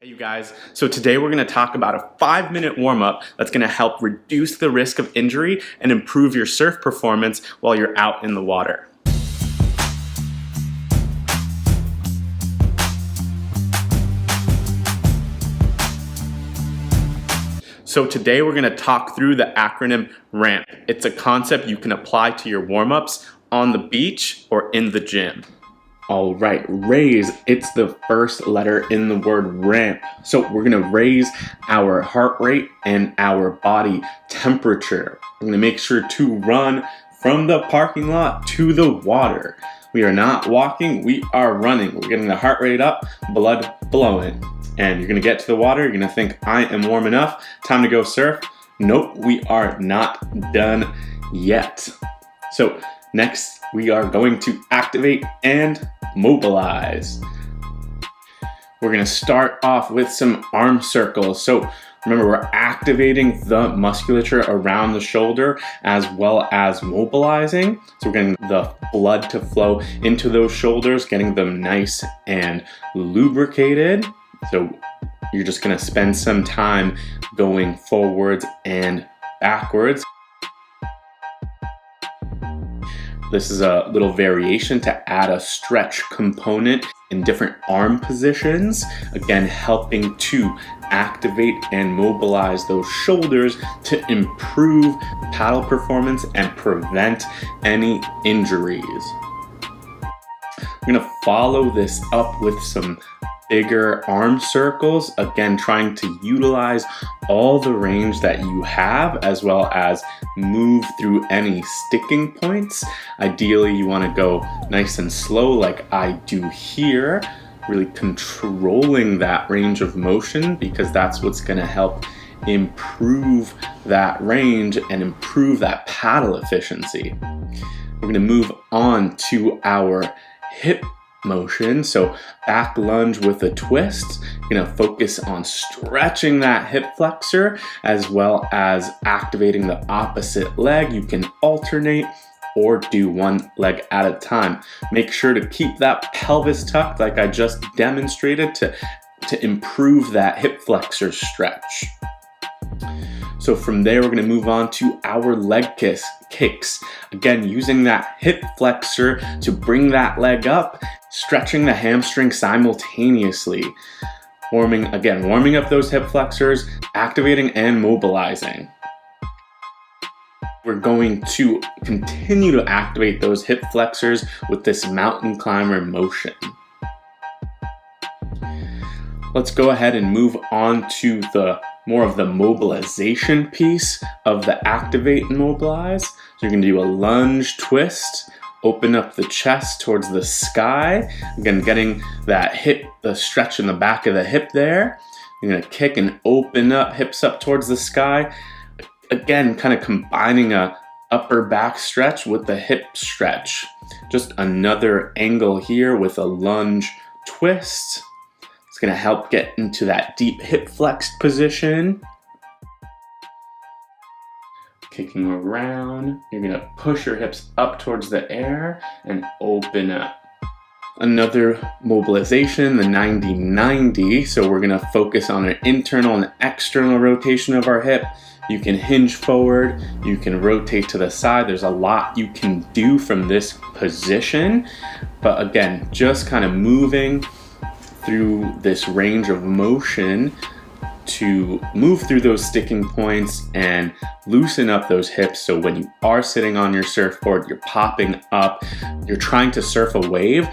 Hey you guys, so today we're going to talk about a 5-minute warm-up that's going to help reduce the risk of injury and improve your surf performance while you're out in the water. So today we're going to talk through the acronym RAMP. It's a concept you can apply to your warm-ups on the beach or in the gym. All right, raise, it's the first letter in the word ramp. So we're gonna raise our heart rate and our body temperature. We're gonna make sure to run from the parking lot to the water. We are not walking, we are running. We're getting the heart rate up, blood flowing. And you're gonna get to the water, you're gonna think, I am warm enough, time to go surf. Nope, we are not done yet. So next, we are going to activate and mobilize. We're going to start off with some arm circles. So remember, we're activating the musculature around the shoulder as well as mobilizing. So we're getting the blood to flow into those shoulders, getting them nice and lubricated. So you're just going to spend some time going forwards and backwards. This is a little variation to add a stretch component in different arm positions. Again, helping to activate and mobilize those shoulders to improve paddle performance and prevent any injuries. We're gonna follow this up with some bigger arm circles, again trying to utilize all the range that you have as well as move through any sticking points. Ideally you want to go nice and slow like I do here, really controlling that range of motion because that's what's going to help improve that range and improve that paddle efficiency. We're going to move on to our hip motion. So back lunge with a twist. You're going to focus on stretching that hip flexor as well as activating the opposite leg. You can alternate or do one leg at a time. Make sure to keep that pelvis tucked like I just demonstrated to improve that hip flexor stretch. So from there, we're going to move on to our leg kicks. Again, using that hip flexor to bring that leg up, stretching the hamstring simultaneously. Warming up those hip flexors, activating and mobilizing. We're going to continue to activate those hip flexors with this mountain climber motion. Let's go ahead and move on to more of the mobilization piece of the activate and mobilize. So you're going to do a lunge twist, open up the chest towards the sky. Again, getting that hip, the stretch in the back of the hip there. You're going to kick and open up, hips up towards the sky. Again, kind of combining a upper back stretch with the hip stretch. Just another angle here with a lunge twist. It's going to help get into that deep hip flexed position. Kicking around, you're going to push your hips up towards the air and open up. Another mobilization, the 90-90. So we're going to focus on an internal and external rotation of our hip. You can hinge forward, you can rotate to the side. There's a lot you can do from this position. But again, just kind of moving through this range of motion to move through those sticking points and loosen up those hips. So when you are sitting on your surfboard, you're popping up, you're trying to surf a wave,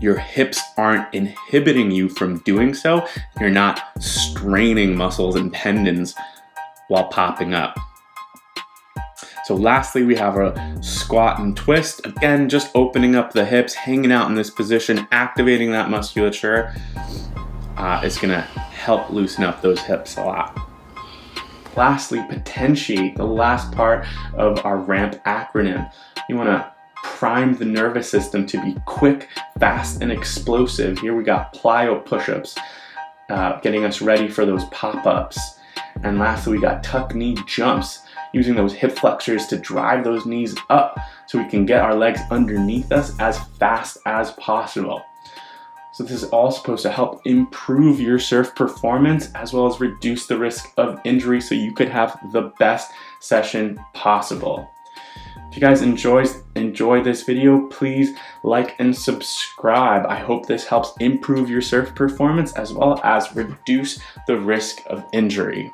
your hips aren't inhibiting you from doing so. You're not straining muscles and tendons while popping up. So lastly, we have a squat and twist. Again, just opening up the hips, hanging out in this position, activating that musculature. It's gonna help loosen up those hips a lot. Lastly, potentiate, the last part of our RAMP acronym. You wanna prime the nervous system to be quick, fast, and explosive. Here we got Plyo Push-Ups, getting us ready for those pop-ups. And lastly, we got tuck knee jumps, using those hip flexors to drive those knees up so we can get our legs underneath us as fast as possible. So this is all supposed to help improve your surf performance as well as reduce the risk of injury so you could have the best session possible. If you guys enjoy this video, please like and subscribe. I hope this helps improve your surf performance as well as reduce the risk of injury.